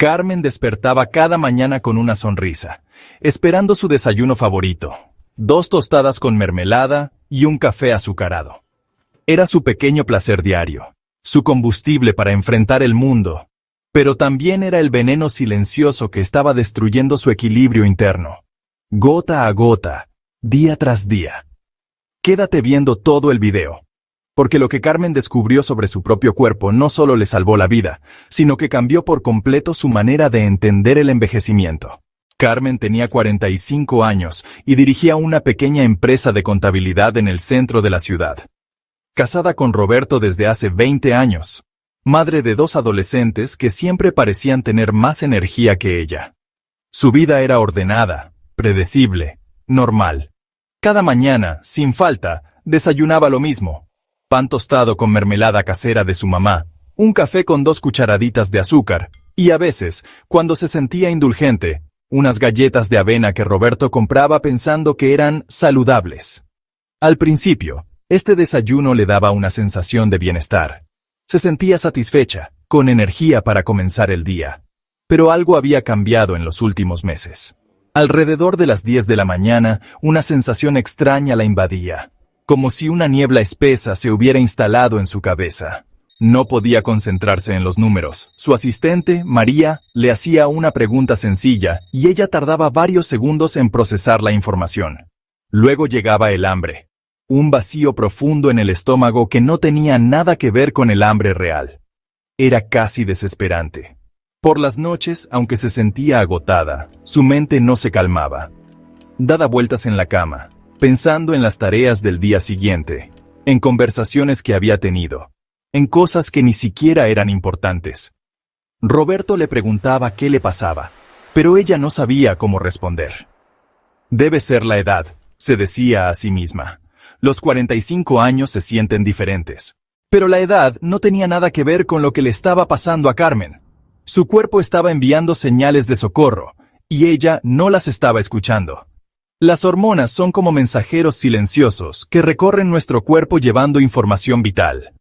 Carmen despertaba cada mañana con una sonrisa, esperando su desayuno favorito: 2 tostadas con mermelada y un café azucarado. Era su pequeño placer diario, su combustible para enfrentar el mundo, pero también era el veneno silencioso que estaba destruyendo su equilibrio interno, gota a gota, día tras día. Quédate viendo todo el video, porque lo que Carmen descubrió sobre su propio cuerpo no solo le salvó la vida, sino que cambió por completo su manera de entender el envejecimiento. Carmen tenía 45 años y dirigía una pequeña empresa de contabilidad en el centro de la ciudad. Casada con Roberto desde hace 20 años, madre de 2 adolescentes que siempre parecían tener más energía que ella. Su vida era ordenada, predecible, normal. Cada mañana, sin falta, desayunaba lo mismo: pan tostado con mermelada casera de su mamá, un café con 2 cucharaditas de azúcar, y a veces, cuando se sentía indulgente, unas galletas de avena que Roberto compraba pensando que eran saludables. Al principio, este desayuno le daba una sensación de bienestar. Se sentía satisfecha, con energía para comenzar el día. Pero algo había cambiado en los últimos meses. Alrededor de las 10 de la mañana, una sensación extraña la invadía, como si una niebla espesa se hubiera instalado en su cabeza. No podía concentrarse en los números. Su asistente, María, le hacía una pregunta sencilla y ella tardaba varios segundos en procesar la información. Luego llegaba el hambre. Un vacío profundo en el estómago que no tenía nada que ver con el hambre real. Era casi desesperante. Por las noches, aunque se sentía agotada, su mente no se calmaba. Daba vueltas en la cama, pensando en las tareas del día siguiente, en conversaciones que había tenido, en cosas que ni siquiera eran importantes. Roberto le preguntaba qué le pasaba, pero ella no sabía cómo responder. Debe ser la edad, se decía a sí misma. Los 45 años se sienten diferentes. Pero la edad no tenía nada que ver con lo que le estaba pasando a Carmen. Su cuerpo estaba enviando señales de socorro, y ella no las estaba escuchando. Las hormonas son como mensajeros silenciosos que recorren nuestro cuerpo llevando información vital.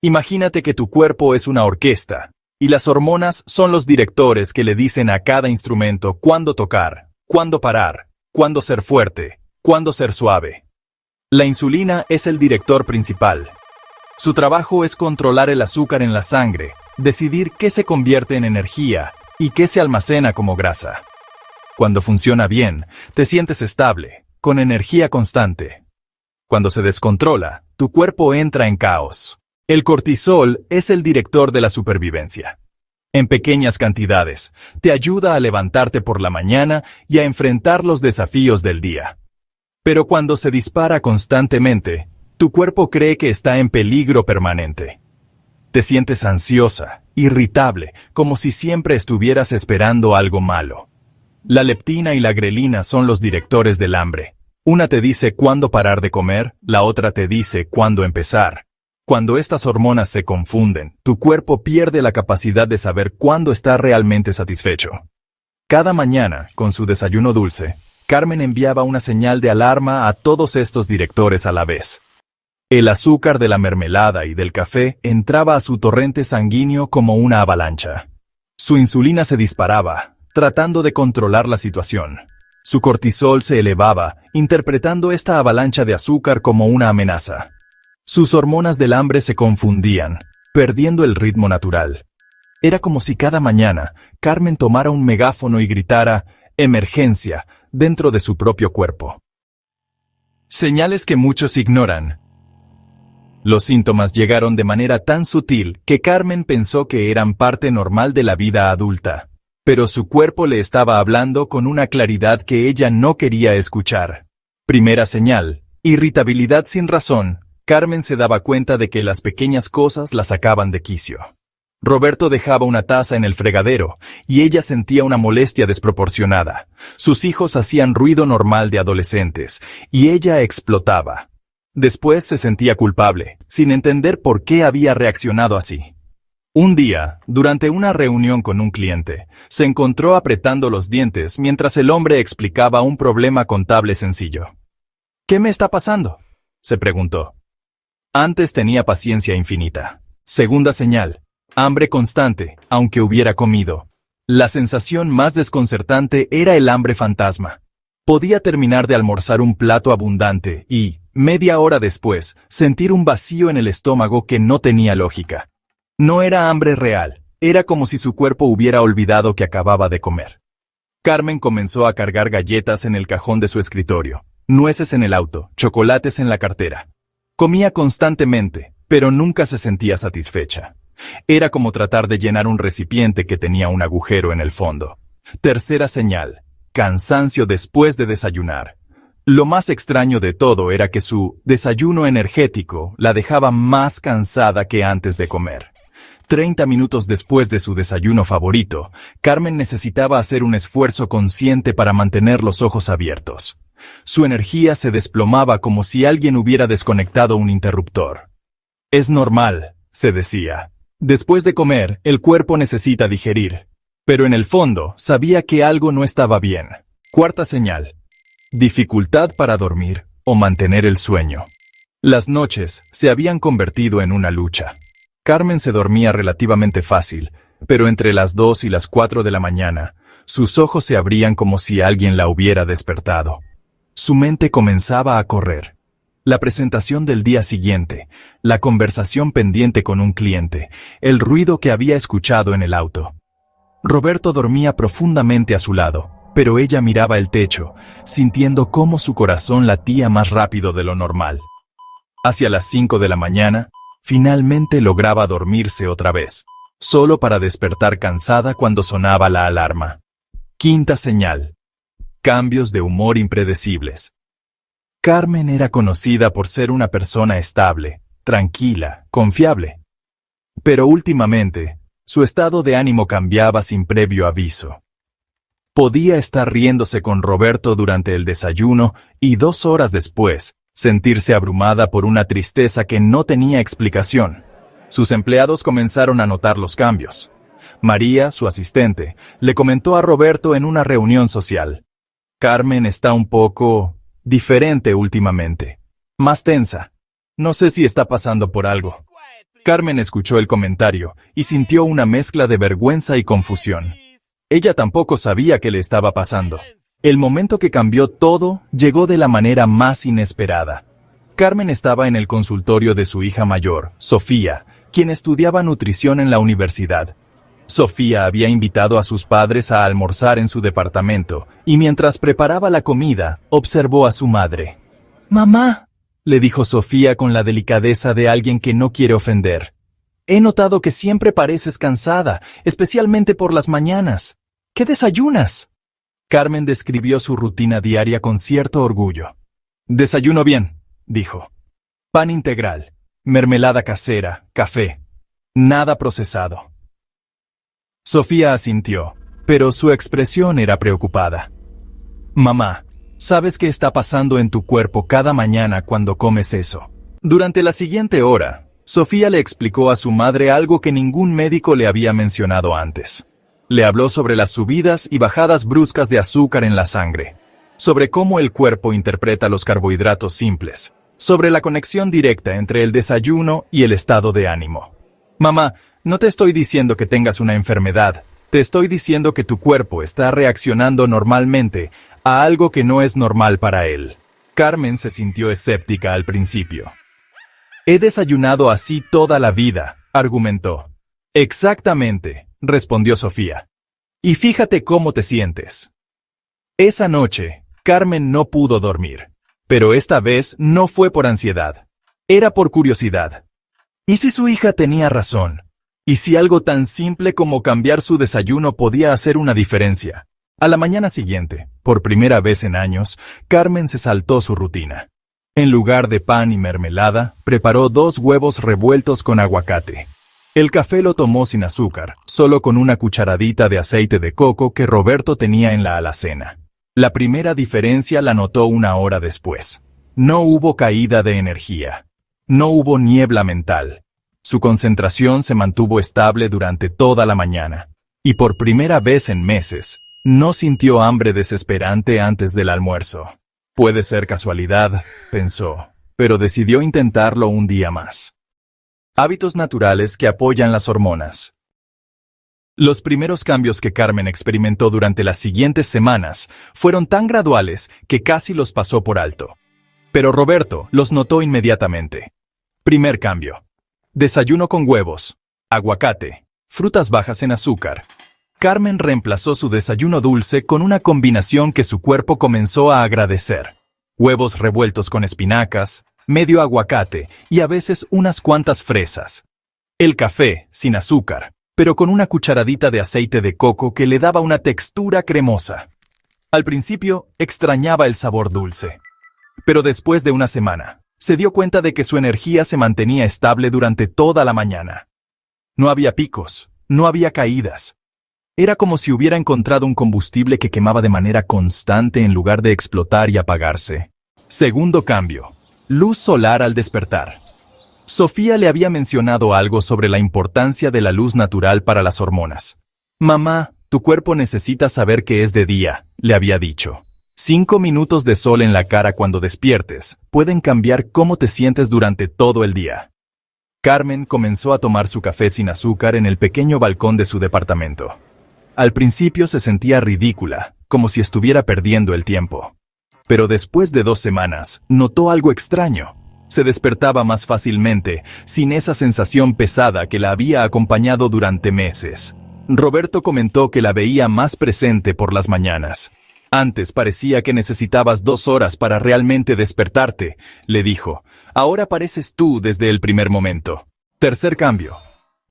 Imagínate que tu cuerpo es una orquesta, y las hormonas son los directores que le dicen a cada instrumento cuándo tocar, cuándo parar, cuándo ser fuerte, cuándo ser suave. La insulina es el director principal. Su trabajo es controlar el azúcar en la sangre, decidir qué se convierte en energía y qué se almacena como grasa. Cuando funciona bien, te sientes estable, con energía constante. Cuando se descontrola, tu cuerpo entra en caos. El cortisol es el director de la supervivencia. En pequeñas cantidades, te ayuda a levantarte por la mañana y a enfrentar los desafíos del día. Pero cuando se dispara constantemente, tu cuerpo cree que está en peligro permanente. Te sientes ansiosa, irritable, como si siempre estuvieras esperando algo malo. La leptina y la grelina son los directores del hambre. Una te dice cuándo parar de comer, la otra te dice cuándo empezar. Cuando estas hormonas se confunden, tu cuerpo pierde la capacidad de saber cuándo está realmente satisfecho. Cada mañana, con su desayuno dulce, Carmen enviaba una señal de alarma a todos estos directores a la vez. El azúcar de la mermelada y del café entraba a su torrente sanguíneo como una avalancha. Su insulina se disparaba, tratando de controlar la situación. Su cortisol se elevaba, interpretando esta avalancha de azúcar como una amenaza. Sus hormonas del hambre se confundían, perdiendo el ritmo natural. Era como si cada mañana Carmen tomara un megáfono y gritara «emergencia» dentro de su propio cuerpo. Señales que muchos ignoran. Los síntomas llegaron de manera tan sutil que Carmen pensó que eran parte normal de la vida adulta, pero su cuerpo le estaba hablando con una claridad que ella no quería escuchar. Primera señal: irritabilidad sin razón. Carmen se daba cuenta de que las pequeñas cosas la sacaban de quicio. Roberto dejaba una taza en el fregadero, y ella sentía una molestia desproporcionada. Sus hijos hacían ruido normal de adolescentes, y ella explotaba. Después se sentía culpable, sin entender por qué había reaccionado así. Un día, durante una reunión con un cliente, se encontró apretando los dientes mientras el hombre explicaba un problema contable sencillo. «¿Qué me está pasando?», se preguntó. Antes tenía paciencia infinita. Segunda señal: hambre constante, aunque hubiera comido. La sensación más desconcertante era el hambre fantasma. Podía terminar de almorzar un plato abundante y, media hora después, sentir un vacío en el estómago que no tenía lógica. No era hambre real, era como si su cuerpo hubiera olvidado que acababa de comer. Carmen comenzó a cargar galletas en el cajón de su escritorio, nueces en el auto, chocolates en la cartera. Comía constantemente, pero nunca se sentía satisfecha. Era como tratar de llenar un recipiente que tenía un agujero en el fondo. Tercera señal: cansancio después de desayunar. Lo más extraño de todo era que su desayuno energético la dejaba más cansada que antes de comer. 30 minutos después de su desayuno favorito, Carmen necesitaba hacer un esfuerzo consciente para mantener los ojos abiertos. Su energía se desplomaba como si alguien hubiera desconectado un interruptor. Es normal, se decía. Después de comer, el cuerpo necesita digerir. Pero en el fondo, sabía que algo no estaba bien. Cuarta señal: dificultad para dormir o mantener el sueño. Las noches se habían convertido en una lucha. Carmen se dormía relativamente fácil, pero entre las 2 y las 4 de la mañana, sus ojos se abrían como si alguien la hubiera despertado. Su mente comenzaba a correr. La presentación del día siguiente, la conversación pendiente con un cliente, el ruido que había escuchado en el auto. Roberto dormía profundamente a su lado, pero ella miraba el techo, sintiendo cómo su corazón latía más rápido de lo normal. Hacia las 5 de la mañana, finalmente lograba dormirse otra vez, solo para despertar cansada cuando sonaba la alarma. Quinta señal: cambios de humor impredecibles. Carmen era conocida por ser una persona estable, tranquila, confiable. Pero últimamente, su estado de ánimo cambiaba sin previo aviso. Podía estar riéndose con Roberto durante el desayuno y 2 horas después, sentirse abrumada por una tristeza que no tenía explicación. Sus empleados comenzaron a notar los cambios. María, su asistente, le comentó a Roberto en una reunión social: Carmen está un poco diferente últimamente. Más tensa. No sé si está pasando por algo. Carmen escuchó el comentario y sintió una mezcla de vergüenza y confusión. Ella tampoco sabía qué le estaba pasando. El momento que cambió todo llegó de la manera más inesperada. Carmen estaba en el consultorio de su hija mayor, Sofía, quien estudiaba nutrición en la universidad. Sofía había invitado a sus padres a almorzar en su departamento, y mientras preparaba la comida, observó a su madre. «Mamá», le dijo Sofía con la delicadeza de alguien que no quiere ofender. «He notado que siempre pareces cansada, especialmente por las mañanas. ¿Qué desayunas?». Carmen describió su rutina diaria con cierto orgullo. «Desayuno bien», dijo. «Pan integral, mermelada casera, café. Nada procesado». Sofía asintió, pero su expresión era preocupada. «Mamá, ¿sabes qué está pasando en tu cuerpo cada mañana cuando comes eso?». Durante la siguiente hora, Sofía le explicó a su madre algo que ningún médico le había mencionado antes. Le habló sobre las subidas y bajadas bruscas de azúcar en la sangre, sobre cómo el cuerpo interpreta los carbohidratos simples, sobre la conexión directa entre el desayuno y el estado de ánimo. «Mamá, no te estoy diciendo que tengas una enfermedad, te estoy diciendo que tu cuerpo está reaccionando normalmente a algo que no es normal para él». Carmen se sintió escéptica al principio. «He desayunado así toda la vida», argumentó. «Exactamente», respondió Sofía. «Y fíjate cómo te sientes». Esa noche, Carmen no pudo dormir, pero esta vez no fue por ansiedad, era por curiosidad. ¿Y si su hija tenía razón? ¿Y si algo tan simple como cambiar su desayuno podía hacer una diferencia? A la mañana siguiente, por primera vez en años, Carmen se saltó su rutina. En lugar de pan y mermelada, preparó 2 huevos revueltos con aguacate. El café lo tomó sin azúcar, solo con una cucharadita de aceite de coco que Roberto tenía en la alacena. La primera diferencia la notó 1 hora después. No hubo caída de energía. No hubo niebla mental. Su concentración se mantuvo estable durante toda la mañana, y por primera vez en meses, no sintió hambre desesperante antes del almuerzo. Puede ser casualidad, pensó, pero decidió intentarlo un día más. Hábitos naturales que apoyan las hormonas. Los primeros cambios que Carmen experimentó durante las siguientes semanas fueron tan graduales que casi los pasó por alto. Pero Roberto los notó inmediatamente. Primer cambio. Desayuno con huevos, aguacate, frutas bajas en azúcar. Carmen reemplazó su desayuno dulce con una combinación que su cuerpo comenzó a agradecer. Huevos revueltos con espinacas, medio aguacate y a veces unas cuantas fresas. El café, sin azúcar, pero con una cucharadita de aceite de coco que le daba una textura cremosa. Al principio, extrañaba el sabor dulce. Pero después de una semana, se dio cuenta de que su energía se mantenía estable durante toda la mañana. No había picos, no había caídas. Era como si hubiera encontrado un combustible que quemaba de manera constante en lugar de explotar y apagarse. Segundo cambio. Luz solar al despertar. Sofía le había mencionado algo sobre la importancia de la luz natural para las hormonas. Mamá, tu cuerpo necesita saber que es de día, le había dicho. 5 minutos de sol en la cara cuando despiertes pueden cambiar cómo te sientes durante todo el día. Carmen comenzó a tomar su café sin azúcar en el pequeño balcón de su departamento. Al principio se sentía ridícula, como si estuviera perdiendo el tiempo. Pero después de 2 semanas, notó algo extraño. Se despertaba más fácilmente, sin esa sensación pesada que la había acompañado durante meses. Roberto comentó que la veía más presente por las mañanas. Antes parecía que necesitabas 2 horas para realmente despertarte, le dijo. Ahora pareces tú desde el primer momento. Tercer cambio.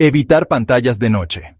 Evitar pantallas de noche.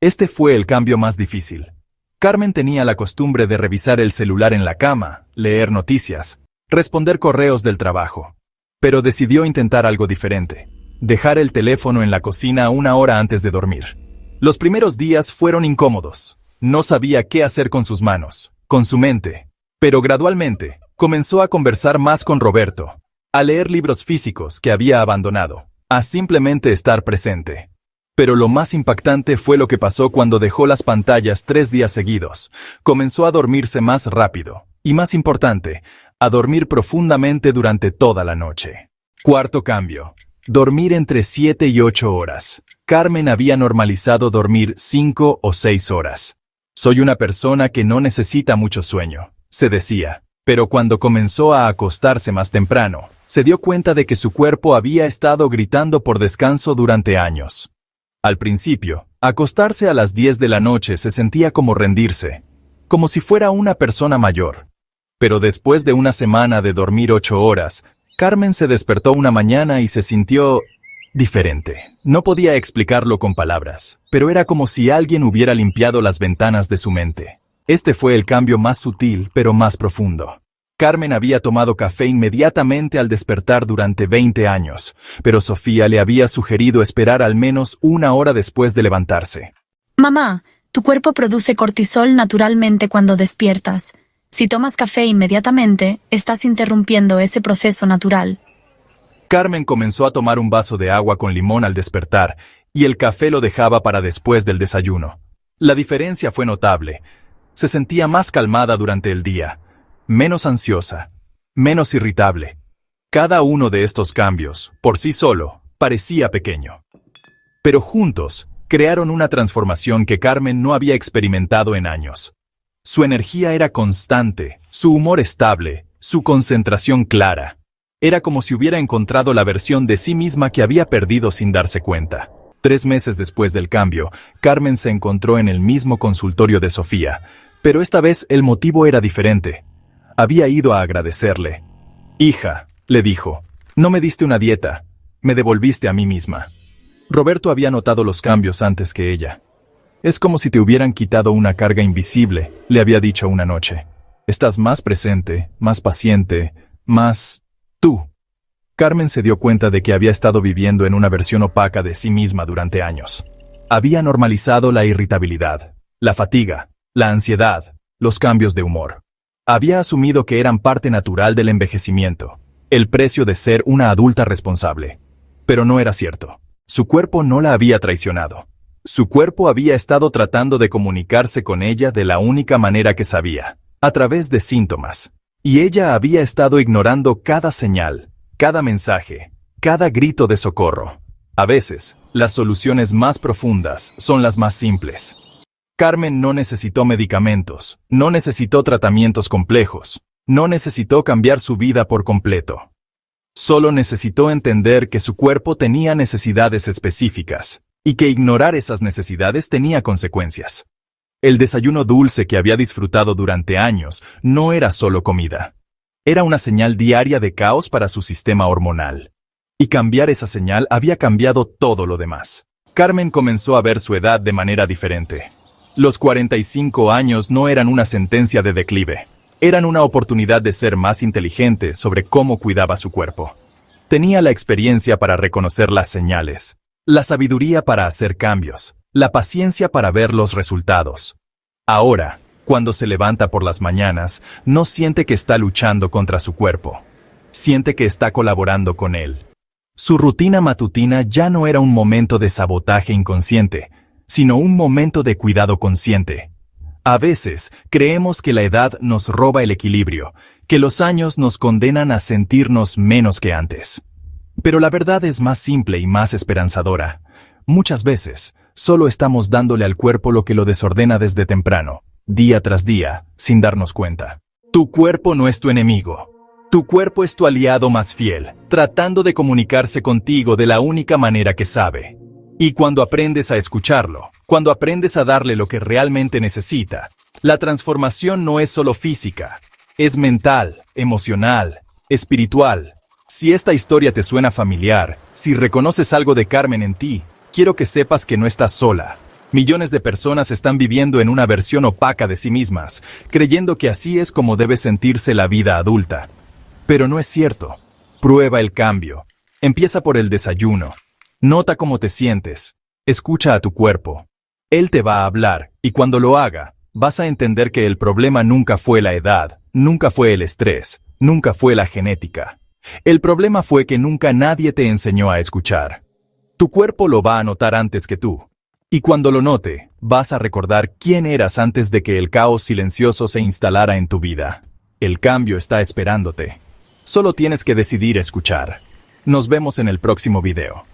Este fue el cambio más difícil. Carmen tenía la costumbre de revisar el celular en la cama, leer noticias, responder correos del trabajo. Pero decidió intentar algo diferente. Dejar el teléfono en la cocina 1 hora antes de dormir. Los primeros días fueron incómodos. No sabía qué hacer con sus manos, con su mente. Pero gradualmente, comenzó a conversar más con Roberto, a leer libros físicos que había abandonado, a simplemente estar presente. Pero lo más impactante fue lo que pasó cuando dejó las pantallas 3 días seguidos. Comenzó a dormirse más rápido, y más importante, a dormir profundamente durante toda la noche. Cuarto cambio. Dormir entre 7 y 8 horas. Carmen había normalizado dormir 5 o 6 horas. Soy una persona que no necesita mucho sueño, se decía, pero cuando comenzó a acostarse más temprano, se dio cuenta de que su cuerpo había estado gritando por descanso durante años. Al principio, acostarse a las 10 de la noche se sentía como rendirse, como si fuera una persona mayor. Pero después de una semana de dormir 8 horas, Carmen se despertó una mañana y se sintió diferente. No podía explicarlo con palabras, pero era como si alguien hubiera limpiado las ventanas de su mente. Este fue el cambio más sutil, pero más profundo. Carmen había tomado café inmediatamente al despertar durante 20 años, pero Sofía le había sugerido esperar al menos 1 hora después de levantarse. Mamá, tu cuerpo produce cortisol naturalmente cuando despiertas. Si tomas café inmediatamente, estás interrumpiendo ese proceso natural. Carmen comenzó a tomar un vaso de agua con limón al despertar, y el café lo dejaba para después del desayuno. La diferencia fue notable. Se sentía más calmada durante el día, menos ansiosa, menos irritable. Cada uno de estos cambios, por sí solo, parecía pequeño. Pero juntos, crearon una transformación que Carmen no había experimentado en años. Su energía era constante, su humor estable, su concentración clara. Era como si hubiera encontrado la versión de sí misma que había perdido sin darse cuenta. 3 meses después del cambio, Carmen se encontró en el mismo consultorio de Sofía, pero esta vez el motivo era diferente. Había ido a agradecerle. «Hija», le dijo, «no me diste una dieta, me devolviste a mí misma». Roberto había notado los cambios antes que ella. «Es como si te hubieran quitado una carga invisible», le había dicho una noche. «Estás más presente, más paciente, más tú». Carmen se dio cuenta de que había estado viviendo en una versión opaca de sí misma durante años. Había normalizado la irritabilidad, la fatiga, la ansiedad, los cambios de humor. Había asumido que eran parte natural del envejecimiento, el precio de ser una adulta responsable. Pero no era cierto. Su cuerpo no la había traicionado. Su cuerpo había estado tratando de comunicarse con ella de la única manera que sabía, a través de síntomas. Y ella había estado ignorando cada señal, cada mensaje, cada grito de socorro. A veces, las soluciones más profundas son las más simples. Carmen no necesitó medicamentos, no necesitó tratamientos complejos, no necesitó cambiar su vida por completo. Solo necesitó entender que su cuerpo tenía necesidades específicas y que ignorar esas necesidades tenía consecuencias. El desayuno dulce que había disfrutado durante años no era solo comida. Era una señal diaria de caos para su sistema hormonal. Y cambiar esa señal había cambiado todo lo demás. Carmen comenzó a ver su edad de manera diferente. Los 45 años no eran una sentencia de declive. Eran una oportunidad de ser más inteligente sobre cómo cuidaba su cuerpo. Tenía la experiencia para reconocer las señales, la sabiduría para hacer cambios, la paciencia para ver los resultados. Ahora, cuando se levanta por las mañanas, no siente que está luchando contra su cuerpo. Siente que está colaborando con él. Su rutina matutina ya no era un momento de sabotaje inconsciente, sino un momento de cuidado consciente. A veces, creemos que la edad nos roba el equilibrio, que los años nos condenan a sentirnos menos que antes. Pero la verdad es más simple y más esperanzadora. Muchas veces, solo estamos dándole al cuerpo lo que lo desordena desde temprano, día tras día, sin darnos cuenta. Tu cuerpo no es tu enemigo. Tu cuerpo es tu aliado más fiel, tratando de comunicarse contigo de la única manera que sabe. Y cuando aprendes a escucharlo, cuando aprendes a darle lo que realmente necesita, la transformación no es solo física, es mental, emocional, espiritual. Si esta historia te suena familiar, si reconoces algo de Carmen en ti, quiero que sepas que no estás sola. Millones de personas están viviendo en una versión opaca de sí mismas, creyendo que así es como debe sentirse la vida adulta. Pero no es cierto. Prueba el cambio. Empieza por el desayuno. Nota cómo te sientes. Escucha a tu cuerpo. Él te va a hablar, y cuando lo haga, vas a entender que el problema nunca fue la edad, nunca fue el estrés, nunca fue la genética. El problema fue que nunca nadie te enseñó a escuchar. Tu cuerpo lo va a notar antes que tú. Y cuando lo note, vas a recordar quién eras antes de que el caos silencioso se instalara en tu vida. El cambio está esperándote. Solo tienes que decidir escuchar. Nos vemos en el próximo video.